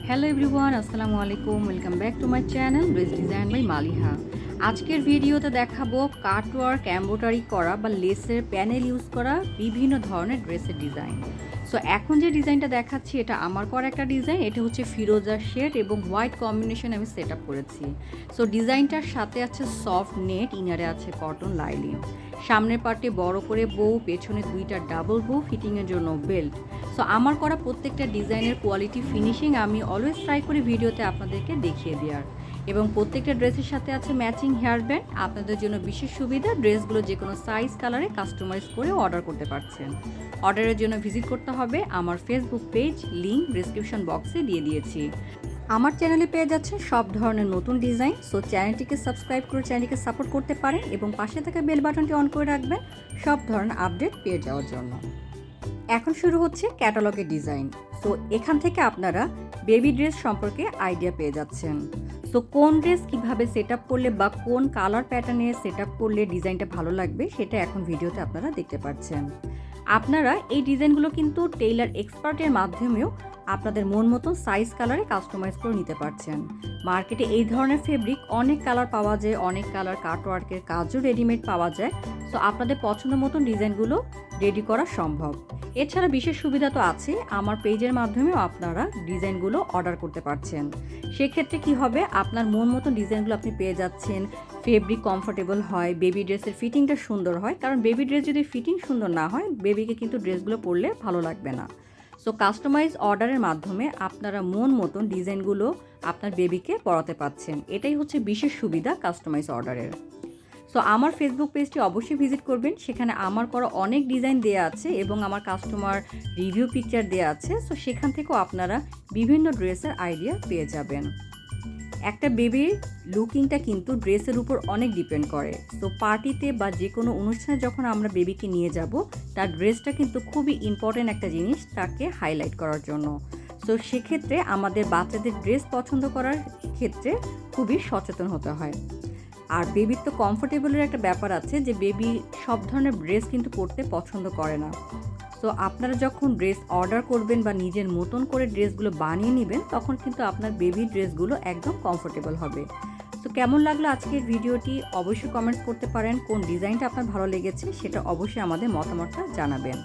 Hello everyone, আসসালামু আলাইকুম। Welcome back to my channel dress design by Maliha. আজকের ভিডিওতে দেখাবো কাটওয়ার্ক এমব্রয়ডারি করা বা লেসের প্যানেল ইউজ করা বিভিন্ন ধরনের ড্রেসের ডিজাইন। সো এখন যে ডিজাইনটা দেখাচ্ছি এটা আমার করা একটা ডিজাইন। এটা হচ্ছে ফিরোজা শেড এবং হোয়াইট কম্বিনেশন আমি সেট আপ করেছি। সো ডিজাইনটার সাথে আছে সফট নেট, ইনারে আছে কটন লাইলিন, সামনের পার্টে বড় করে বউ, পেছনে দুইটা ডাবল বউ, ফিটিংয়ের জন্য বেল্ট। সো আমার করা প্রত্যেকটা ডিজাইনের কোয়ালিটি ফিনিশিং আমি অলওয়েজ ট্রাই করি ভিডিওতে আপনাদেরকে দেখিয়ে দেওয়ার। এবং প্রত্যেকটা ড্রেসের সাথে আছে ম্যাচিং হেয়ার ব্যান্ড। আপনাদের জন্য বিশেষ সুবিধা, ড্রেসগুলো যে কোনো সাইজ কালারে কাস্টমাইজ করে অর্ডার করতে পারছেন। অর্ডারের জন্য ভিজিট করতে হবে আমার ফেসবুক পেজ, লিঙ্ক ডিসক্রিপশন বক্সে দিয়ে দিয়েছি। আমার চ্যানেলে পেয়ে যাচ্ছেন সব ধরনের নতুন ডিজাইন। সো চ্যানেলটিকে সাবস্ক্রাইব করে চ্যানেলটিকে সাপোর্ট করতে পারেন এবং পাশে থাকা বেল বাটনটি অন করে রাখবেন সব ধরনের আপডেট পেয়ে যাওয়ার জন্য। এখন শুরু হচ্ছে ক্যাটালগের ডিজাইন। সো এখান থেকে আপনারা বেবি ড্রেস সম্পর্কে আইডিয়া পেয়ে যাচ্ছেন। সো কোন ড্রেস কিভাবে সেট আপ করলে বা কোন কালার প্যাটার্নে সেট আপ করলে ডিজাইনটা ভালো লাগবে সেটা এখন ভিডিওতে আপনারা দেখতে পাচ্ছেন। আপনারা এই ডিজাইনগুলো কিন্তু টেইলার এক্সপার্টের মাধ্যমেও আপনাদের মন মতো সাইজ কালারে কাস্টমাইজ করে নিতে পারছেন। মার্কেটে এই ধরনের ফেব্রিক অনেক কালার পাওয়া যায়, অনেক কালার কাটওয়ার্কের কাজও রেডিমেড পাওয়া যায়। সো আপনাদের পছন্দ মতন ডিজাইনগুলো রেডি করা সম্ভব। এছাড়া বিশেষ সুবিধা তো আছে, আমার পেজের মাধ্যমেও আপনারা ডিজাইনগুলো অর্ডার করতে পারছেন। সেক্ষেত্রে কি হবে, আপনার মন মতন ডিজাইনগুলো আপনি পেয়ে যাচ্ছেন। ফেব্রিক কমফোর্টেবল হয়, বেবি ড্রেসের ফিটিংটা সুন্দর হয়, কারণ বেবি ড্রেস যদি ফিটিং সুন্দর না হয় বেবিকে কিন্তু ড্রেসগুলো পরলে ভালো লাগবে না। সো কাস্টমাইজ অর্ডারের মাধ্যমে আপনারা মন মতন ডিজাইনগুলো আপনার বেবিকে পরাতে পাচ্ছেন। এটাই হচ্ছে বিশেষ সুবিধা কাস্টমাইজ অর্ডারের। সো আমার ফেসবুক পেজটি অবশ্যই ভিজিট করবেন, সেখানে আমার করা অনেক ডিজাইন দেওয়া আছে এবং আমার কাস্টমার রিভিউ পিকচার দেওয়া আছে। সো সেখান থেকেও আপনারা বিভিন্ন ড্রেসের আইডিয়া পেয়ে যাবেন। একটা বেবির লুকিংটা কিন্তু ড্রেসের উপর অনেক ডিপেন্ড করে। তো পার্টিতে বা যে কোনো অনুষ্ঠানে যখন আমরা বেবিকে নিয়ে যাব, তার ড্রেসটা কিন্তু খুবই ইম্পর্ট্যান্ট একটা জিনিস তাকে হাইলাইট করার জন্য। সো সেক্ষেত্রে আমাদের বাচ্চাদের ড্রেস পছন্দ করার ক্ষেত্রে খুবই সচেতন হতে হয়। আর বেবির তো কমফোর্টেবলের একটা ব্যাপার আছে, যে বেবি সব ধরনের ড্রেস কিন্তু পরতে পছন্দ করে না। সো আপনারা যখন ড্রেস অর্ডার করবেন বা নিজের মতন করে ড্রেসগুলো বানিয়ে নেবেন, তখন কিন্তু আপনার বেবির ড্রেসগুলো একদম কমফোর্টেবল হবে। সো কেমন লাগলো আজকের ভিডিওটি অবশ্যই কমেন্টস করতে পারেন। কোন ডিজাইনটা আপনার ভালো লেগেছে সেটা অবশ্যই আমাদের মতামতটা জানাবেন।